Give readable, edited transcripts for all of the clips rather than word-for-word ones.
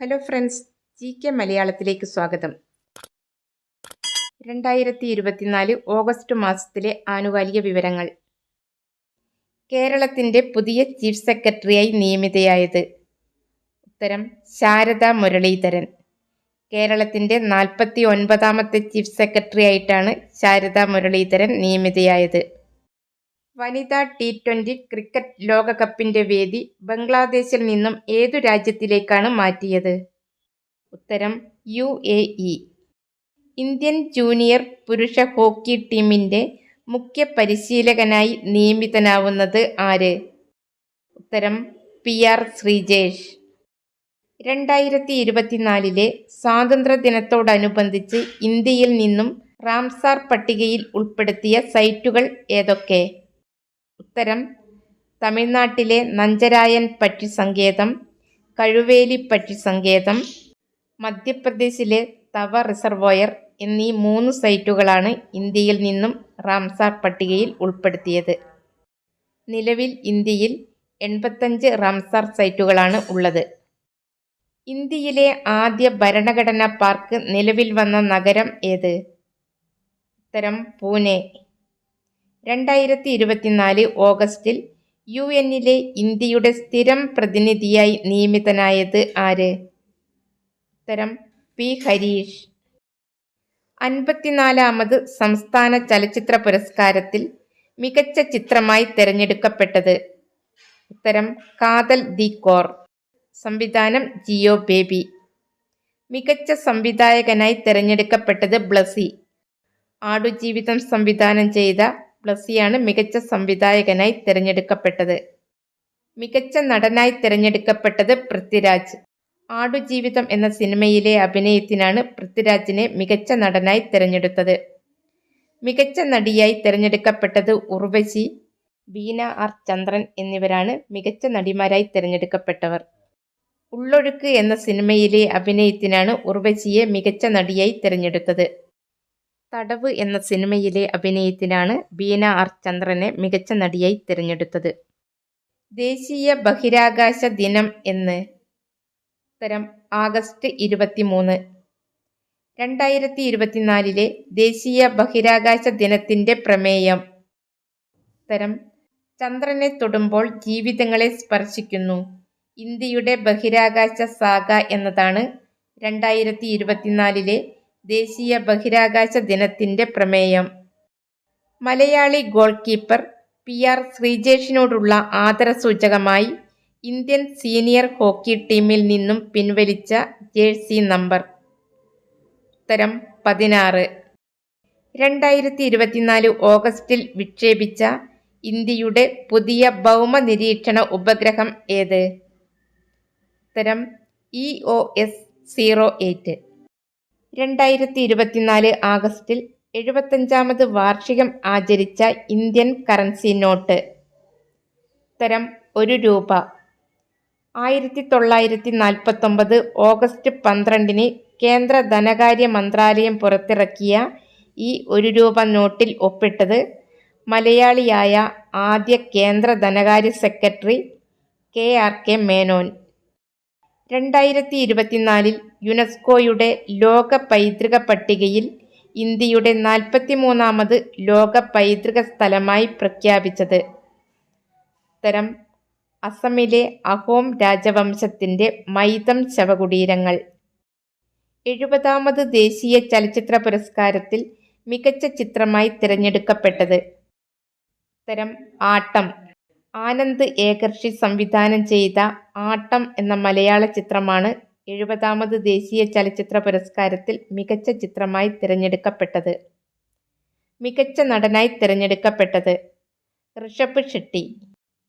Hello friends, GK മലയാളത്തിലേക്ക് സ്വാഗതം. 2024 August മാസത്തിലെ ആനുകാലിക വിവരങ്ങൾ. കേരളത്തിൻ്റെ പുതിയ ചീഫ് സെക്രട്ടറിയായി നിയമിതയായത്? ഉത്തരം ശാരദ മുരളീധരൻ. കേരളത്തിൻ്റെ 49ാമത്തെ ചീഫ് സെക്രട്ടറിയായിട്ടാണ് ശാരദ മുരളീധരൻ നിയമിതയായത്. വനിതാ T20 ക്രിക്കറ്റ് ലോകകപ്പിൻ്റെ വേദി ബംഗ്ലാദേശിൽ നിന്നും ഏതു രാജ്യത്തിലേക്കാണ് മാറ്റിയത്? ഉത്തരം UAE. ഇന്ത്യൻ ജൂനിയർ പുരുഷ ഹോക്കി ടീമിൻ്റെ മുഖ്യ പരിശീലകനായി നിയമിതനാവുന്നത് ആര്? ഉത്തരം PR ശ്രീജേഷ്. 2024 സ്വാതന്ത്ര്യദിനത്തോടനുബന്ധിച്ച് ഇന്ത്യയിൽ നിന്നും റാംസാർ പട്ടികയിൽ ഉൾപ്പെടുത്തിയ സൈറ്റുകൾ ഏതൊക്കെ? ഉത്തരം തമിഴ്നാട്ടിലെ നഞ്ചരായൻ പക്ഷി സങ്കേതം, കഴുവേലി പക്ഷി സങ്കേതം, മധ്യപ്രദേശിലെ തവ റിസർവോയർ എന്നീ 3 സൈറ്റുകളാണ് ഇന്ത്യയിൽ നിന്നും റാംസാർ പട്ടികയിൽ ഉൾപ്പെടുത്തിയത്. നിലവിൽ ഇന്ത്യയിൽ 85 റാംസാർ സൈറ്റുകളാണ് ഉള്ളത്. ഇന്ത്യയിലെ ആദ്യ ഭരണഘടനാ പാർക്ക് നിലവിൽ വന്ന നഗരം ഏത്? ഉത്തരം പൂനെ. 2024 ഓഗസ്റ്റിൽ UN-ലെ ഇന്ത്യയുടെ സ്ഥിരം പ്രതിനിധിയായി നിയമിതനായത് ആര്? ഉത്തരം P. ഹരീഷ്. 54ാമത് സംസ്ഥാന ചലച്ചിത്ര പുരസ്കാരത്തിൽ മികച്ച ചിത്രമായി തിരഞ്ഞെടുക്കപ്പെട്ടത്? ഉത്തരം കാതൽ ദി കോർ. സംവിധാനം ജിയോ ബേബി. മികച്ച സംവിധായകനായി തിരഞ്ഞെടുക്കപ്പെട്ടത് ബ്ലസി. ആടുജീവിതം സംവിധാനം ചെയ്ത ബ്ലസിയാണ് മികച്ച സംവിധായകനായി തിരഞ്ഞെടുക്കപ്പെട്ടത്. മികച്ച നടനായി തിരഞ്ഞെടുക്കപ്പെട്ടത് പൃഥ്വിരാജ്. ആടുജീവിതം എന്ന സിനിമയിലെ അഭിനയത്തിനാണ് പൃഥ്വിരാജിനെ മികച്ച നടനായി തിരഞ്ഞെടുത്തത്. മികച്ച നടിയായി തിരഞ്ഞെടുക്കപ്പെട്ടത് ഉർവശി, ബീന R. ചന്ദ്രൻ എന്നിവരാണ് മികച്ച നടിമാരായി തിരഞ്ഞെടുക്കപ്പെട്ടവർ. ഉള്ളൊഴുക്ക് എന്ന സിനിമയിലെ അഭിനയത്തിനാണ് ഉർവശിയെ മികച്ച നടിയായി തിരഞ്ഞെടുത്തത്. തടവ് എന്ന സിനിമയിലെ അഭിനയത്തിനാണ് ബീന R. ചന്ദ്രനെ മികച്ച നടിയായി തിരഞ്ഞെടുത്തത്. ദേശീയ ബഹിരാകാശ ദിനം എന്ന്? ഉത്തരം ആഗസ്റ്റ് 23. 2024 ദേശീയ ബഹിരാകാശ ദിനത്തിൻ്റെ പ്രമേയം? ഉത്തരം ചന്ദ്രനെ തൊടുമ്പോൾ ജീവിതങ്ങളെ സ്പർശിക്കുന്നു, ഇന്ത്യയുടെ ബഹിരാകാശ സാഗ എന്നതാണ് 2024 ദേശീയ ബഹിരാകാശ ദിനത്തിൻ്റെ പ്രമേയം. മലയാളി ഗോൾ കീപ്പർ PR ശ്രീജേഷിനോടുള്ള ആദരസൂചകമായി ഇന്ത്യൻ സീനിയർ ഹോക്കി ടീമിൽ നിന്നും പിൻവലിച്ച ജേഴ്സി നമ്പർ? ഉത്തരം 16. 2024 ഓഗസ്റ്റിൽ വിക്ഷേപിച്ച ഇന്ത്യയുടെ പുതിയ ഭൗമ നിരീക്ഷണ ഉപഗ്രഹം ഏത്? ഉത്തരം EOS 08. 2024 ആഗസ്റ്റിൽ 75ാമത് വാർഷികം ആചരിച്ച ഇന്ത്യൻ കറൻസി നോട്ട്? ഉത്തരം ₹1. 1949 ഓഗസ്റ്റ് 12 കേന്ദ്ര ധനകാര്യ മന്ത്രാലയം പുറത്തിറക്കിയ ഈ ₹1 നോട്ടിൽ ഒപ്പിട്ടത് മലയാളിയായ ആദ്യ കേന്ദ്ര ധനകാര്യ സെക്രട്ടറി KRK മേനോൻ. 2024 യുനെസ്കോയുടെ ലോക പൈതൃക പട്ടികയിൽ ഇന്ത്യയുടെ 43ാമത് ലോക പൈതൃക സ്ഥലമായി പ്രഖ്യാപിച്ചത്? ഉത്തരം അസമിലെ അഹോം രാജവംശത്തിൻ്റെ മൈതം ശവകുടീരങ്ങൾ. 70ാമത് ദേശീയ ചലച്ചിത്ര പുരസ്കാരത്തിൽ മികച്ച ചിത്രമായി തിരഞ്ഞെടുക്കപ്പെട്ടത്? ഉത്തരം ആട്ടം. ആനന്ദ് ഏകർഷി സംവിധാനം ചെയ്ത ആട്ടം എന്ന മലയാള ചിത്രമാണ് 70ാമത് ദേശീയ ചലച്ചിത്ര പുരസ്കാരത്തിൽ മികച്ച ചിത്രമായി തിരഞ്ഞെടുക്കപ്പെട്ടത്. മികച്ച നടനായി തിരഞ്ഞെടുക്കപ്പെട്ടത്? ഋഷഭ് ഷെട്ടി.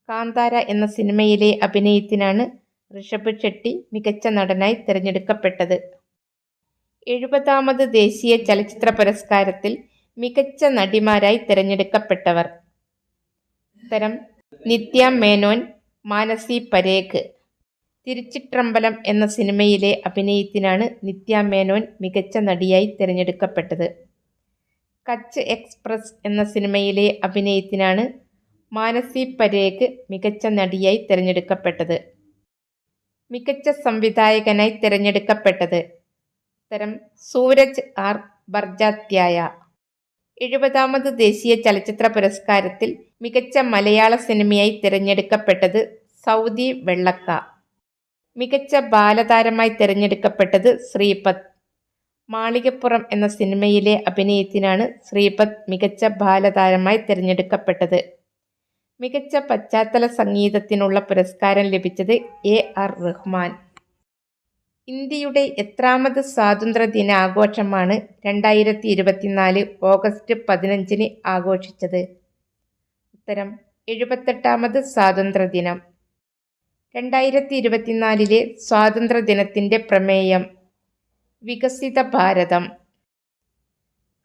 കാന്താര എന്ന സിനിമയിലെ അഭിനയത്തിനാണ് ഋഷഭ് ഷെട്ടി മികച്ച നടനായി തിരഞ്ഞെടുക്കപ്പെട്ടത്. 70ാമത് ദേശീയ ചലച്ചിത്ര പുരസ്കാരത്തിൽ മികച്ച നടിമാരായി തിരഞ്ഞെടുക്കപ്പെട്ടവർ? ഉത്തരം നിത്യ മേനോൻ, മാനസി പരേഖ്. തിരുച്ചിട്രമ്പലം എന്ന സിനിമയിലെ അഭിനയത്തിനാണ് നിത്യ മേനോൻ മികച്ച നടിയായി തിരഞ്ഞെടുക്കപ്പെട്ടത്. കച്ച് എക്സ്പ്രസ് എന്ന സിനിമയിലെ അഭിനയത്തിനാണ് മാനസി പരേഖ് മികച്ച നടിയായി തിരഞ്ഞെടുക്കപ്പെട്ടത്. മികച്ച സംവിധായകനായി തിരഞ്ഞെടുക്കപ്പെട്ടത്? ഉത്തരം സൂരജ് ആർ ബർജാത്യായ. 70ാമത് ദേശീയ ചലച്ചിത്ര പുരസ്കാരത്തിൽ മികച്ച മലയാള സിനിമയായി തിരഞ്ഞെടുക്കപ്പെട്ടത് സൗദി വെള്ളക്ക. മികച്ച ബാലതാരമായി തിരഞ്ഞെടുക്കപ്പെട്ടത് ശ്രീപദ്. മാളികപ്പുറം എന്ന സിനിമയിലെ അഭിനയത്തിനാണ് ശ്രീപദ് മികച്ച ബാലതാരമായി തിരഞ്ഞെടുക്കപ്പെട്ടത്. മികച്ച പശ്ചാത്തല സംഗീതത്തിനുള്ള പുരസ്കാരം ലഭിച്ചത് AR റഹ്മാൻ. ഇന്ത്യയുടെ എത്രാമത് സ്വാതന്ത്ര്യ ദിനാഘോഷമാണ് 2024 ഓഗസ്റ്റ് 15 ആഘോഷിച്ചത്? ഉത്തരം 78ാമത് സ്വാതന്ത്ര്യദിനം. 2024 സ്വാതന്ത്ര്യദിനത്തിൻ്റെ പ്രമേയം വികസിത ഭാരതം.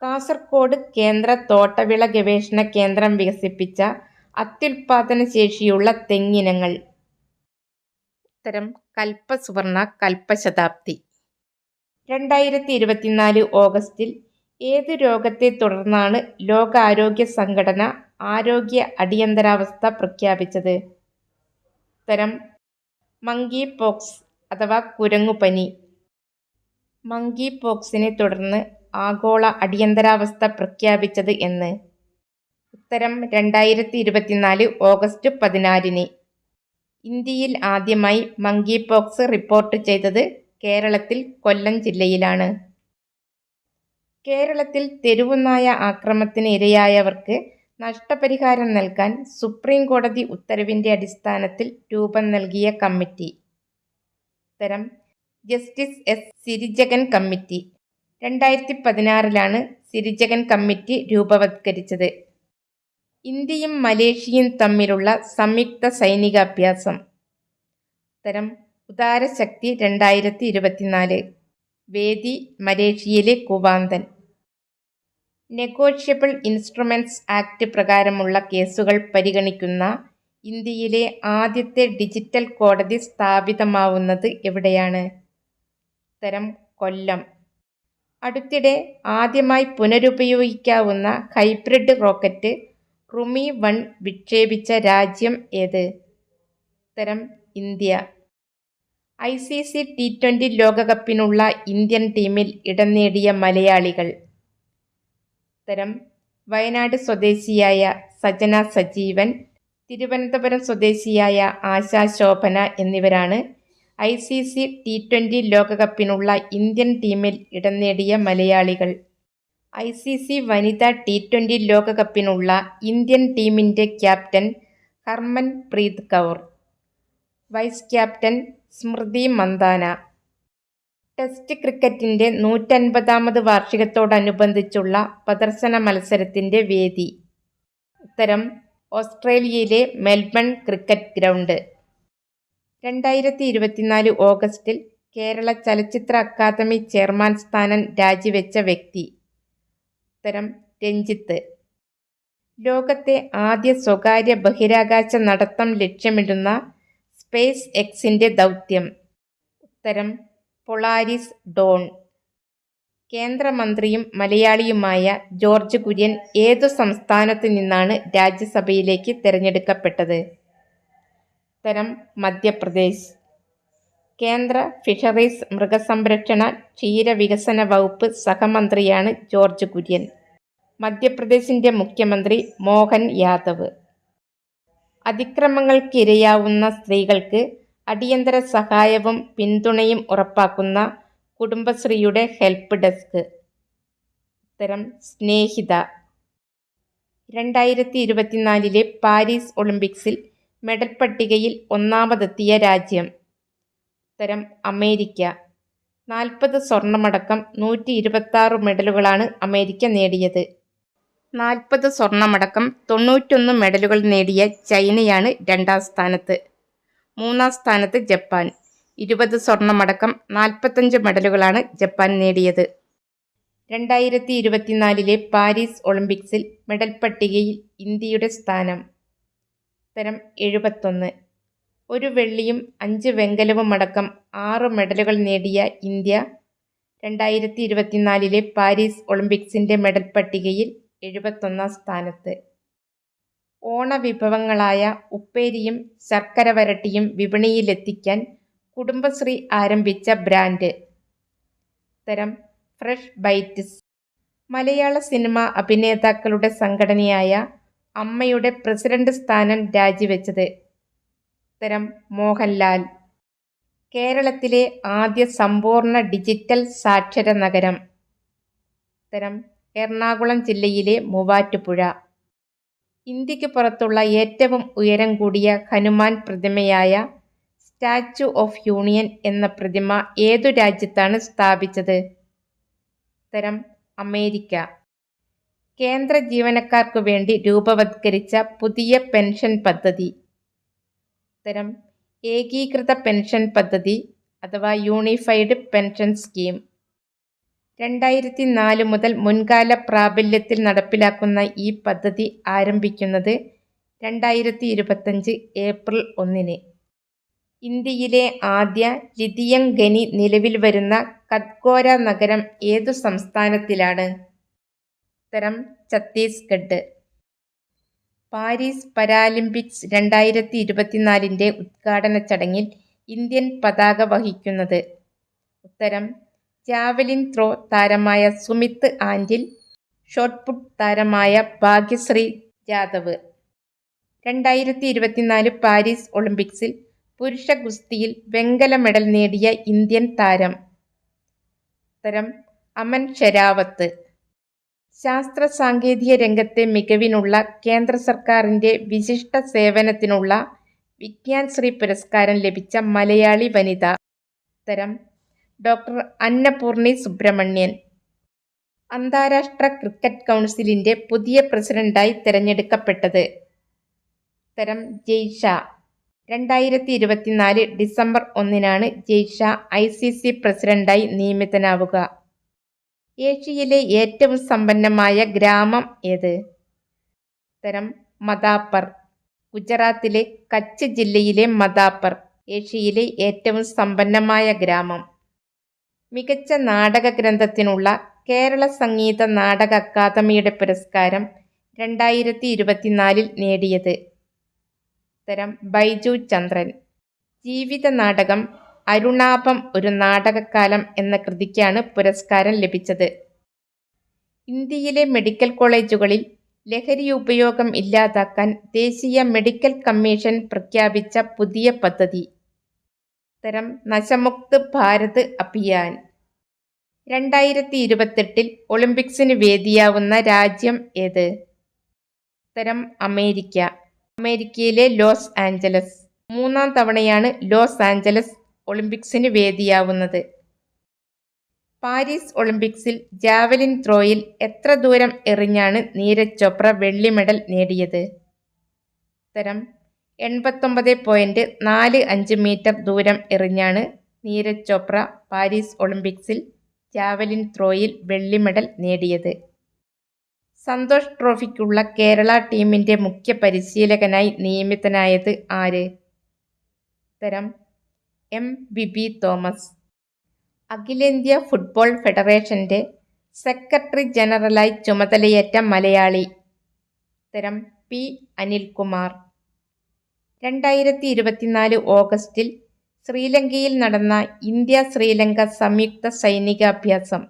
കാസർഗോഡ് കേന്ദ്ര തോട്ടവിള ഗവേഷണ കേന്ദ്രം വികസിപ്പിച്ച അത്യുൽപാദന ശേഷിയുള്ള തെങ്ങിനങ്ങൾ? ഉത്തരം കൽപ്പസുവർണ, കൽപ്പശതാബ്ദി. 2024 ഓഗസ്റ്റിൽ ഏതു രോഗത്തെ തുടർന്നാണ് ലോകാരോഗ്യ സംഘടന ആരോഗ്യ അടിയന്തരാവസ്ഥ പ്രഖ്യാപിച്ചത്? ഉത്തരം മങ്കി പോക്സ് അഥവാ കുരങ്ങുപനി. മങ്കി പോക്സിനെ തുടർന്ന് ആഗോള അടിയന്തരാവസ്ഥ പ്രഖ്യാപിച്ചത് എന്ന്? ഉത്തരം 2024 ഓഗസ്റ്റ് 14. ഇന്ത്യയിൽ ആദ്യമായി മങ്കി പോക്സ് റിപ്പോർട്ട് ചെയ്തത് കേരളത്തിൽ കൊല്ലം ജില്ലയിലാണ്. കേരളത്തിൽ തെരുവുനായ ആക്രമണത്തിന് ഇരയായവർക്ക് നഷ്ടപരിഹാരം നൽകാൻ സുപ്രീം കോടതി ഉത്തരവിൻ്റെ അടിസ്ഥാനത്തിൽ രൂപം നൽകിയ കമ്മിറ്റി? ഉത്തരം justice S. Sirijagan committee. 2016 Sirijagan committee രൂപവത്കരിച്ചത്. ഇന്ത്യയും മലേഷ്യയും തമ്മിലുള്ള സംയുക്ത സൈനികാഭ്യാസം? ഉത്തരം ഉദാരശക്തി 2024. വേദി മലേഷ്യയിലെ കുവാന്തൻ. നെഗോഷ്യബിൾ ഇൻസ്ട്രുമെന്റ്സ് ആക്ട് പ്രകാരമുള്ള കേസുകൾ പരിഗണിക്കുന്ന ഇന്ത്യയിലെ ആദ്യത്തെ ഡിജിറ്റൽ കോടതി സ്ഥാപിതമാവുന്നത് എവിടെയാണ്? ഉത്തരം കൊല്ലം. അടുത്തിടെ ആദ്യമായി പുനരുപയോഗിക്കാവുന്ന ഹൈബ്രിഡ് റോക്കറ്റ് റുമി 1 വിക്ഷേപിച്ച രാജ്യം ഏത്? ഉത്തരം ഇന്ത്യ. ICC T20 ലോകകപ്പിനുള്ള ഇന്ത്യൻ ടീമിൽ ഇടം നേടിയ മലയാളികൾ? ഉത്തരം വയനാട് സ്വദേശിയായ സജന സജീവൻ, തിരുവനന്തപുരം സ്വദേശിയായ ആശാ ശോഭന എന്നിവരാണ് ICC T20 ലോകകപ്പിനുള്ള ഇന്ത്യൻ ടീമിൽ ഇടം നേടിയ മലയാളികൾ. ICC വനിതാ T20 ലോകകപ്പിനുള്ള ഇന്ത്യൻ ടീമിൻ്റെ captain Harmanpreet Kaur, vice captain Smriti Mandhana. Test ക്രിക്കറ്റിൻ്റെ 150ാമത് വാർഷികത്തോടനുബന്ധിച്ചുള്ള പ്രദർശന മത്സരത്തിൻ്റെ വേദി? ഉത്തരം ഓസ്ട്രേലിയയിലെ മെൽബൺ ക്രിക്കറ്റ് ഗ്രൗണ്ട്. 2024 ഓഗസ്റ്റിൽ കേരള ചലച്ചിത്ര അക്കാദമി ചെയർമാൻ സ്ഥാനം രാജിവെച്ച വ്യക്തി? ഉത്തരം രഞ്ജിത്ത്. ലോകത്തെ ആദ്യ സ്വകാര്യ ബഹിരാകാശ നടത്തം ലക്ഷ്യമിടുന്ന സ്പേസ് എക്സിൻ്റെ ദൗത്യം? ഉത്തരം പൊളാരിസ് ഡോൺ. കേന്ദ്രമന്ത്രിയും മലയാളിയുമായ ജോർജ് കുര്യൻ ഏതു സംസ്ഥാനത്തു നിന്നാണ് രാജ്യസഭയിലേക്ക് തിരഞ്ഞെടുക്കപ്പെട്ടത്? ഉത്തരം മധ്യപ്രദേശ്. കേന്ദ്ര ഫിഷറീസ്, മൃഗസംരക്ഷണ, ക്ഷീരവികസന വകുപ്പ് സഹമന്ത്രിയാണ് ജോർജ് കുര്യൻ. മധ്യപ്രദേശിൻ്റെ മുഖ്യമന്ത്രി മോഹൻ യാദവ്. അതിക്രമങ്ങൾക്കിരയാവുന്ന സ്ത്രീകൾക്ക് അടിയന്തര സഹായവും പിന്തുണയും ഉറപ്പാക്കുന്ന കുടുംബശ്രീയുടെ ഹെൽപ്പ് ഡെസ്ക്? ഉത്തരം സ്നേഹിത. 2024 പാരീസ് ഒളിമ്പിക്സിൽ മെഡൽ പട്ടികയിൽ ഒന്നാമതെത്തിയ രാജ്യം? ഉത്തരം അമേരിക്ക. 40 സ്വർണമടക്കം 126 മെഡലുകളാണ് അമേരിക്ക നേടിയത്. 40 സ്വർണമടക്കം 91 മെഡലുകൾ നേടിയ ചൈനയാണ് 2ാം സ്ഥാനത്ത്. 3ാം സ്ഥാനത്ത് ജപ്പാൻ. 20 സ്വർണമടക്കം 45 മെഡലുകളാണ് ജപ്പാൻ നേടിയത്. 2024 പാരീസ് ഒളിമ്പിക്സിൽ മെഡൽ പട്ടികയിൽ ഇന്ത്യയുടെ സ്ഥാനം? ഉത്തരം 71. 1 വെള്ളിയും 5 വെങ്കലവും അടക്കം 6 മെഡലുകൾ നേടിയ ഇന്ത്യ 2024 പാരീസ് ഒളിമ്പിക്സിൻ്റെ മെഡൽ പട്ടികയിൽ 71ാം സ്ഥാനത്ത്. ഓണവിഭവങ്ങളായ ഉപ്പേരിയും ശർക്കര വരട്ടിയും വിപണിയിലെത്തിക്കാൻ കുടുംബശ്രീ ആരംഭിച്ച ബ്രാൻഡ്? ഉത്തരം ഫ്രഷ് ബൈറ്റ്സ്. മലയാള സിനിമാ അഭിനേതാക്കളുടെ സംഘടനയായ അമ്മയുടെ പ്രസിഡന്റ് സ്ഥാനം രാജിവെച്ചത്? ഉത്തരം മോഹൻലാൽ. കേരളത്തിലെ ആദ്യ സമ്പൂർണ്ണ ഡിജിറ്റൽ സാക്ഷര നഗരം? ഉത്തരം എറണാകുളം ജില്ലയിലെ മൂവാറ്റുപുഴ. ഇന്ത്യക്ക് പുറത്തുള്ള ഏറ്റവും ഉയരം കൂടിയ ഹനുമാൻ പ്രതിമയായ സ്റ്റാച്യു ഓഫ് യൂണിയൻ എന്ന പ്രതിമ ഏതു രാജ്യത്താണ് സ്ഥാപിച്ചത്? ഉത്തരം അമേരിക്ക. കേന്ദ്ര ജീവനക്കാർക്കു വേണ്ടി രൂപവത്കരിച്ച പുതിയ പെൻഷൻ പദ്ധതി? ഉത്തരം ഏകീകൃത പെൻഷൻ പദ്ധതി അഥവാ യൂണിഫൈഡ് പെൻഷൻ സ്കീം. 2004 മുതൽ മുൻകാല പ്രാബല്യത്തിൽ നടപ്പിലാക്കുന്ന ഈ പദ്ധതി ആരംഭിക്കുന്നത് 2025 ഏപ്രിൽ 1-ന്. ഇന്ത്യയിലെ ആദ്യ ലിഥിയം ഖനി നിലവിൽ വരുന്ന കത്ഗോര നഗരം ഏതു സംസ്ഥാനത്തിലാണ്? ഉത്തരം ഛത്തീസ്ഗഡ്. പാരീസ് പാരാലിമ്പിക്സ് 2024 ഉദ്ഘാടന ചടങ്ങിൽ ഇന്ത്യൻ പതാക വഹിക്കുന്നത്? ഉത്തരം ജാവലിൻ ത്രോ താരമായ സുമിത് ആന്റിൽ, ഷോട്ട്പുട്ട് താരമായ ഭാഗ്യശ്രീ ജാദവ്. 2024 പാരീസ് ഒളിമ്പിക്സിൽ പുരുഷ ഗുസ്തിയിൽ വെങ്കല മെഡൽ നേടിയ ഇന്ത്യൻ താരം? ഉത്തരം അമൻ ഷെരാവത്ത്. ശാസ്ത്ര സാങ്കേതിക രംഗത്തെ മികവിനുള്ള കേന്ദ്ര സർക്കാരിൻ്റെ വിശിഷ്ട സേവനത്തിനുള്ള വിജ്ഞാൻ ശ്രീ പുരസ്കാരം ലഭിച്ച മലയാളി വനിത? ഉത്തരം ഡോക്ടർ അന്നപൂർണി സുബ്രഹ്മണ്യൻ. അന്താരാഷ്ട്ര ക്രിക്കറ്റ് കൗൺസിലിൻ്റെ പുതിയ പ്രസിഡന്റായി തിരഞ്ഞെടുക്കപ്പെട്ടത്? ഉത്തരം ജയ്ഷാ. 2024 ഡിസംബർ 1-നാണ് ജയ്ഷാ ICC പ്രസിഡന്റായി നിയമിതനാവുക. ഏഷ്യയിലെ ഏറ്റവും സമ്പന്നമായ ഗ്രാമം ഏത്? ഉത്തരം മദാപ്പർ. ഗുജറാത്തിലെ കച്ച് ജില്ലയിലെ മദാപ്പർ ഏഷ്യയിലെ ഏറ്റവും സമ്പന്നമായ ഗ്രാമം. മികച്ച നാടക ഗ്രന്ഥത്തിനുള്ള കേരള സംഗീത നാടക അക്കാദമിയുടെ പുരസ്കാരം 2024 നേടിയത്? ഉത്തരം ബൈജു ചന്ദ്രൻ. ജീവിത നാടകം അരുണാഭം ഒരു നാടകക്കാലം എന്ന കൃതിക്കാണ് പുരസ്കാരം ലഭിച്ചത്. ഇന്ത്യയിലെ മെഡിക്കൽ കോളേജുകളിൽ ലഹരി ഉപയോഗം ഇല്ലാതാക്കാൻ ദേശീയ മെഡിക്കൽ കമ്മീഷൻ പ്രഖ്യാപിച്ച പുതിയ പദ്ധതി? ഉത്തരം നശമുക്ത് ഭാരത് അഭിയാൻ. 2028 ഒളിമ്പിക്സിന് വേദിയാവുന്ന രാജ്യം ഏത്? ഉത്തരം അമേരിക്ക. അമേരിക്കയിലെ ലോസ് ആഞ്ചലസ്. 3-ാം തവണയാണ് ലോസ് ആഞ്ചലസ് ഒളിമ്പിക്സിന് വേദിയാവുന്നത്. പാരീസ് ഒളിമ്പിക്സിൽ ജാവലിൻ ത്രോയിൽ എത്ര ദൂരം എറിഞ്ഞാണ് നീരജ് ചോപ്ര വെള്ളി മെഡൽ നേടിയത്? ഉത്തരം 89.45 മീറ്റർ ദൂരം എറിഞ്ഞാണ് നീരജ് ചോപ്ര പാരീസ് ഒളിമ്പിക്സിൽ ജാവലിൻ ത്രോയിൽ വെള്ളി മെഡൽ നേടിയത്. സന്തോഷ് ട്രോഫിക്കുള്ള കേരള ടീമിൻ്റെ മുഖ്യ പരിശീലകനായി നിയമിതനായത് ആര്? ഉത്തരം M. ബിബി തോമസ്. അഖിലേന്ത്യാ ഫുട്ബോൾ ഫെഡറേഷൻ്റെ സെക്രട്ടറി ജനറലായി ചുമതലയേറ്റ മലയാളി? ഉത്തരം P. അനിൽകുമാർ. 2024 ഓഗസ്റ്റിൽ ശ്രീലങ്കയിൽ നടന്ന ഇന്ത്യ ശ്രീലങ്ക സംയുക്ത സൈനികാഭ്യാസം?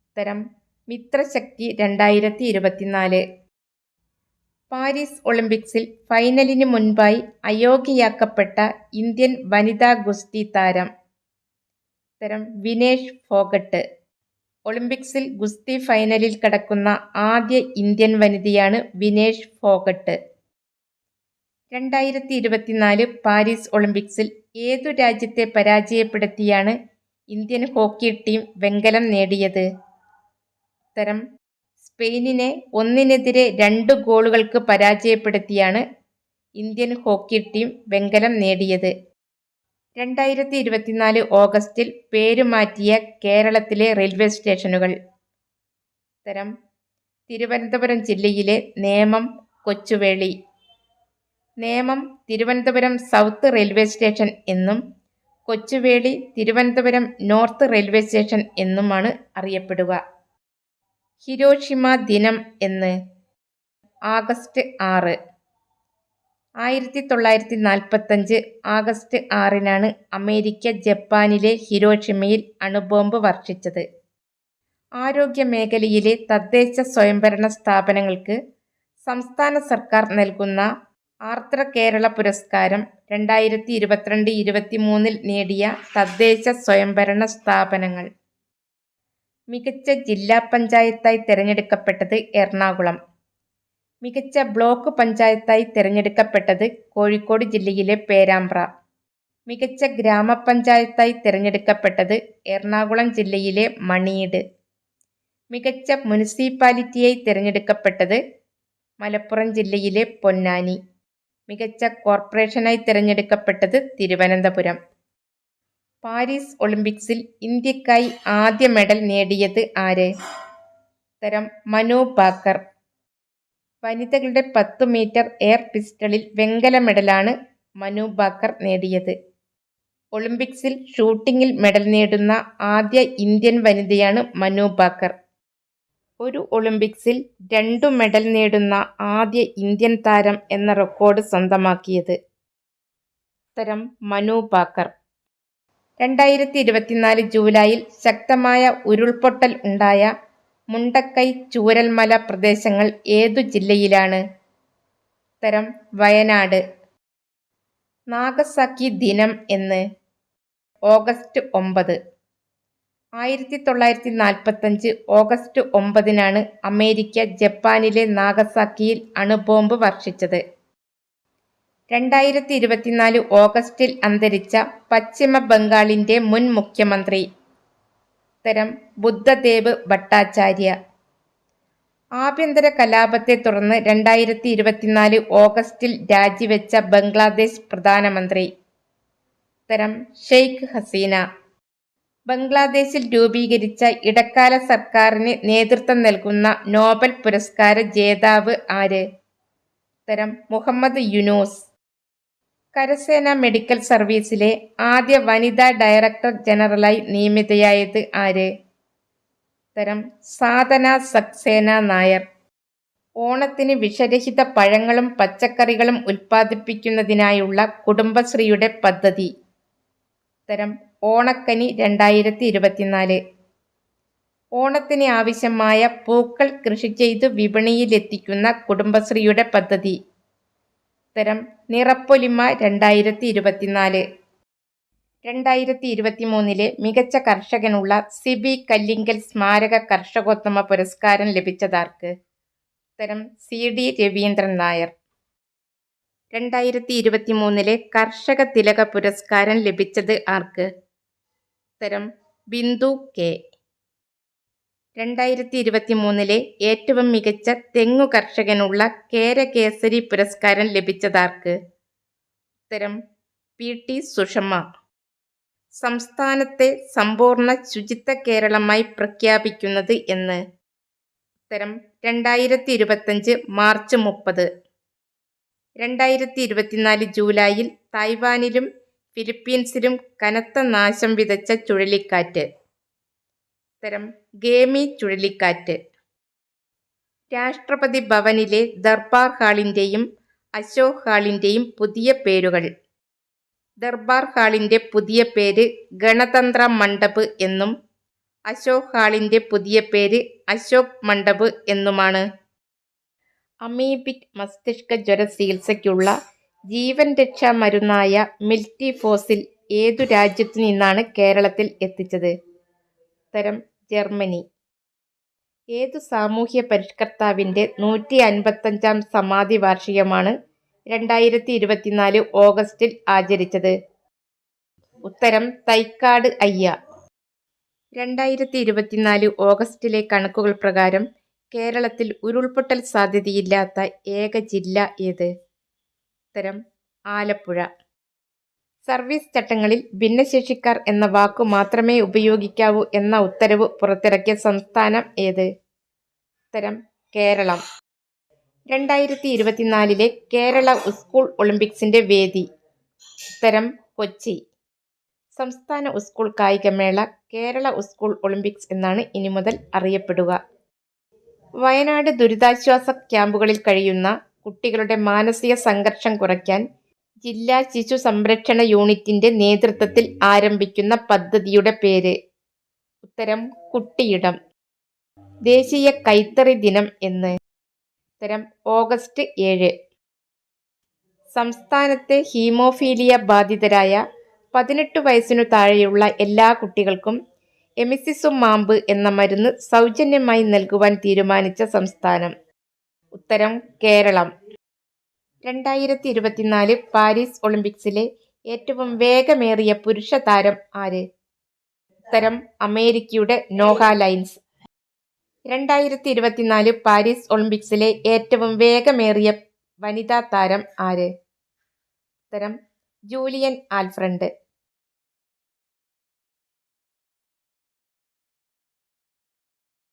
ഉത്തരം മിത്രശക്തി 2024. പാരീസ് ഒളിമ്പിക്സിൽ ഫൈനലിന് മുൻപായി അയോഗ്യയാക്കപ്പെട്ട ഇന്ത്യൻ വനിതാ ഗുസ്തി താരം? ഉത്തരം വിനേഷ് ഫോഗട്ട്. ഒളിമ്പിക്സിൽ ഗുസ്തി ഫൈനലിൽ കടക്കുന്ന ആദ്യ ഇന്ത്യൻ വനിതയാണ് വിനേഷ് ഫോഗട്ട്. 2024 പാരീസ് ഒളിമ്പിക്സിൽ ഏതു രാജ്യത്തെ പരാജയപ്പെടുത്തിയാണ് ഇന്ത്യൻ ഹോക്കി ടീം വെങ്കലം നേടിയത്? ഉത്തരം സ്പെയിനിനെ 1-2 ഗോളുകൾക്ക് പരാജയപ്പെടുത്തിയാണ് ഇന്ത്യൻ ഹോക്കി ടീം വെങ്കലം നേടിയത്. 2024 ഓഗസ്റ്റിൽ പേരുമാറ്റിയ കേരളത്തിലെ റെയിൽവേ സ്റ്റേഷനുകൾ? ഉത്തരം തിരുവനന്തപുരം ജില്ലയിലെ Nemam, Kochuveli. Nemam Thiruvananthapuram south railway station എന്നും Kochuveli Thiruvananthapuram north railway station എന്നുമാണ് അറിയപ്പെടുക. ഹിരോഷിമ ദിനം എന്ന്? ആഗസ്റ്റ് 6. 1945 ആഗസ്റ്റ് 6-നാണ് അമേരിക്ക ജപ്പാനിലെ ഹിരോഷിമയിൽ അണുബോംബ് വർഷിച്ചത്. ആരോഗ്യമേഖലയിലെ തദ്ദേശ സ്വയംഭരണ സ്ഥാപനങ്ങൾക്ക് സംസ്ഥാന സർക്കാർ നൽകുന്ന ആർദ്ര കേരള പുരസ്കാരം 2022-23 നേടിയ തദ്ദേശ സ്വയംഭരണ സ്ഥാപനങ്ങൾ. മികച്ച ജില്ലാ പഞ്ചായത്തായി തിരഞ്ഞെടുക്കപ്പെട്ടത് എറണാകുളം. മികച്ച ബ്ലോക്ക് പഞ്ചായത്തായി തിരഞ്ഞെടുക്കപ്പെട്ടത് കോഴിക്കോട് ജില്ലയിലെ പേരാമ്പ്ര. മികച്ച ഗ്രാമപഞ്ചായത്തായി തിരഞ്ഞെടുക്കപ്പെട്ടത് എറണാകുളം ജില്ലയിലെ മണിയിട്. മികച്ച മുനിസിപ്പാലിറ്റിയായി തിരഞ്ഞെടുക്കപ്പെട്ടത് മലപ്പുറം ജില്ലയിലെ പൊന്നാനി. മികച്ച കോർപ്പറേഷനായി തിരഞ്ഞെടുക്കപ്പെട്ടത് തിരുവനന്തപുരം. പാരീസ് ഒളിമ്പിക്സിൽ ഇന്ത്യക്കായി ആദ്യ മെഡൽ നേടിയത് ആര്? ഉത്തരം മനു ഭാക്കർ. വനിതകളുടെ 10 മീറ്റർ എയർ പിസ്റ്റളിൽ വെങ്കല മെഡലാണ് മനു ഭാക്കർ നേടിയത്. ഒളിമ്പിക്സിൽ ഷൂട്ടിങ്ങിൽ മെഡൽ നേടുന്ന ആദ്യ ഇന്ത്യൻ വനിതയാണ് മനു ഭാക്കർ. ഒരു ഒളിമ്പിക്സിൽ 2 മെഡൽ നേടുന്ന ആദ്യ ഇന്ത്യൻ താരം എന്ന റെക്കോർഡ് സ്വന്തമാക്കിയത്. ഉത്തരം മനു ഭാക്കർ. 2024 ജൂലൈയിൽ ശക്തമായ ഉരുൾപൊട്ടൽ ഉണ്ടായ മുണ്ടക്കൈ ചൂരൽമല പ്രദേശങ്ങൾ ഏതു ജില്ലയിലാണ്? ഉത്തരം വയനാട്. നാഗസാക്കി ദിനം എന്ന്? ഓഗസ്റ്റ് 9. 1945 ഓഗസ്റ്റ് 9-നാണ് അമേരിക്ക ജപ്പാനിലെ നാഗസാക്കിയിൽ അണുബോംബ് വർഷിച്ചത്. 2024 ഓഗസ്റ്റിൽ അന്തരിച്ച പശ്ചിമ ബംഗാളിന്റെ മുൻ മുഖ്യമന്ത്രി? ഉത്തരം ബുദ്ധദേവ് ഭട്ടാചാര്യ. ആഭ്യന്തര കലാപത്തെ തുടർന്ന് 2024 ഓഗസ്റ്റിൽ രാജിവെച്ച ബംഗ്ലാദേശ് പ്രധാനമന്ത്രി? ഉത്തരം ഷെയ്ഖ് ഹസീന. ബംഗ്ലാദേശിൽ രൂപീകരിച്ച ഇടക്കാല സർക്കാരിന് നേതൃത്വം നൽകുന്ന നോബൽ പുരസ്കാര ജേതാവ് ആര്? ഉത്തരം മുഹമ്മദ് യൂനൂസ്. കരസേനാ മെഡിക്കൽ സർവീസിലെ ആദ്യ വനിതാ ഡയറക്ടർ ജനറലായി നിയമിതയായത് ആര്? ഉത്തരം സാധന സക്സേന നായർ. ഓണത്തിന് വിഷരഹിത പഴങ്ങളും പച്ചക്കറികളും ഉൽപ്പാദിപ്പിക്കുന്നതിനായുള്ള കുടുംബശ്രീയുടെ പദ്ധതി? ഉത്തരം ഓണക്കനി 2024. ഓണത്തിന് ആവശ്യമായ പൂക്കൾ കൃഷി ചെയ്തു വിപണിയിലെത്തിക്കുന്ന കുടുംബശ്രീയുടെ പദ്ധതി? ഉത്തരം നിറപ്പൊലിമ 2024. 2023 മികച്ച കർഷകനുള്ള സിബി കല്ലിങ്കൽ സ്മാരക കർഷകോത്തമ പുരസ്കാരം ലഭിച്ചതാർക്ക്? ഉത്തരം CD രവീന്ദ്രൻ നായർ. 2023 കർഷക തിലക പുരസ്കാരം ലഭിച്ചത് ആർക്ക്? ഉത്തരം ബിന്ദു കെ. 2023 ഏറ്റവും മികച്ച തെങ്ങു കർഷകനുള്ള കേരകേസരി പുരസ്കാരം ലഭിച്ചതാർക്ക്? ഉത്തരം PT സുഷമ. സംസ്ഥാനത്തെ സമ്പൂർണ്ണ ശുചിത്വ കേരളമായി പ്രഖ്യാപിക്കുന്നത് എന്ന്? ഉത്തരം 2025 മാർച്ച് 30. 2024 ജൂലൈയിൽ തായ്വാനിലും ഫിലിപ്പീൻസിലും കനത്ത നാശം വിതച്ച ചുഴലിക്കാറ്റ്? ഉത്തരം ഗേമി ചുഴലിക്കാറ്റ്. രാഷ്ട്രപതി ഭവനിലെ ദർബാർ ഹാളിന്റെയും അശോക് ഹാളിന്റെയും പുതിയ പേരുകൾ? ദർബാർ ഹാളിന്റെ പുതിയ പേര് ഗണതന്ത്ര മണ്ഡപ് എന്നും അശോക് ഹാളിന്റെ പുതിയ പേര് അശോക് മണ്ഡപ് എന്നുമാണ്. അമീബിക് മസ്തിഷ്ക ജ്വര ചികിത്സയ്ക്കുള്ള ജീവൻ രക്ഷാ മരുന്നായ മിൽറ്റിഫോസിൽ ഏതു രാജ്യത്തു നിന്നാണ് കേരളത്തിൽ എത്തിച്ചത്? ഉത്തരം ജർമ്മനി. ഏതു സാമൂഹ്യ പരിഷ്കർത്താവിന്റെ 155-ാം സമാധി വാർഷികമാണ് 2024 ഓഗസ്റ്റിൽ ആചരിച്ചത്? ഉത്തരം തൈക്കാട് അയ്യ. 2024 ഓഗസ്റ്റിലെ കണക്കുകൾ പ്രകാരം കേരളത്തിൽ ഉരുൾപൊട്ടൽ സാധ്യതയില്ലാത്ത ഏക ജില്ല ഏത്? ഉത്തരം ആലപ്പുഴ. സർവീസ് ചട്ടങ്ങളിൽ ഭിന്നശേഷിക്കാർ എന്ന വാക്കു മാത്രമേ ഉപയോഗിക്കാവൂ എന്ന ഉത്തരവ് പുറത്തിറക്കിയ സംസ്ഥാനം ഏത്? ഉത്തരം കേരളം. 2024 കേരള സ്കൂൾ ഒളിമ്പിക്സിന്റെ വേദി? ഉത്തരം കൊച്ചി. സംസ്ഥാന സ്കൂൾ കായികമേള കേരള സ്കൂൾ ഒളിമ്പിക്സ് എന്നാണ് ഇനി മുതൽ അറിയപ്പെടുക. വയനാട് ദുരിതാശ്വാസ ക്യാമ്പുകളിൽ കഴിയുന്ന കുട്ടികളുടെ മാനസിക സംഘർഷം കുറയ്ക്കാൻ ജില്ലാ ശിശു സംരക്ഷണ യൂണിറ്റിന്റെ നേതൃത്വത്തിൽ ആരംഭിക്കുന്ന പദ്ധതിയുടെ പേര്? ഉത്തരം കുട്ടിയിടം. ദേശീയ കൈത്തറി ദിനം എന്ന്? ഉത്തരം ഓഗസ്റ്റ് 7. സംസ്ഥാനത്തെ ഹീമോഫീലിയ ബാധിതരായ 18 വയസ്സിനു താഴെയുള്ള എല്ലാ കുട്ടികൾക്കും എമിസിസുമാബ് എന്ന മരുന്ന് സൗജന്യമായി നൽകുവാൻ തീരുമാനിച്ച സംസ്ഥാനം? ഉത്തരം കേരളം. 2024 പാരീസ് ഒളിമ്പിക്സിലെ ഏറ്റവും വേഗമേറിയ പുരുഷ താരം ആര്? ഉത്തരം അമേരിക്കയുടെ നോഹ ലൈൻസ്. 2024 പാരീസ് ഒളിമ്പിക്സിലെ ഏറ്റവും വേഗമേറിയ വനിതാ താരം ആര്? ഉത്തരം ജൂലിയൻ ആൽഫ്രണ്ട്.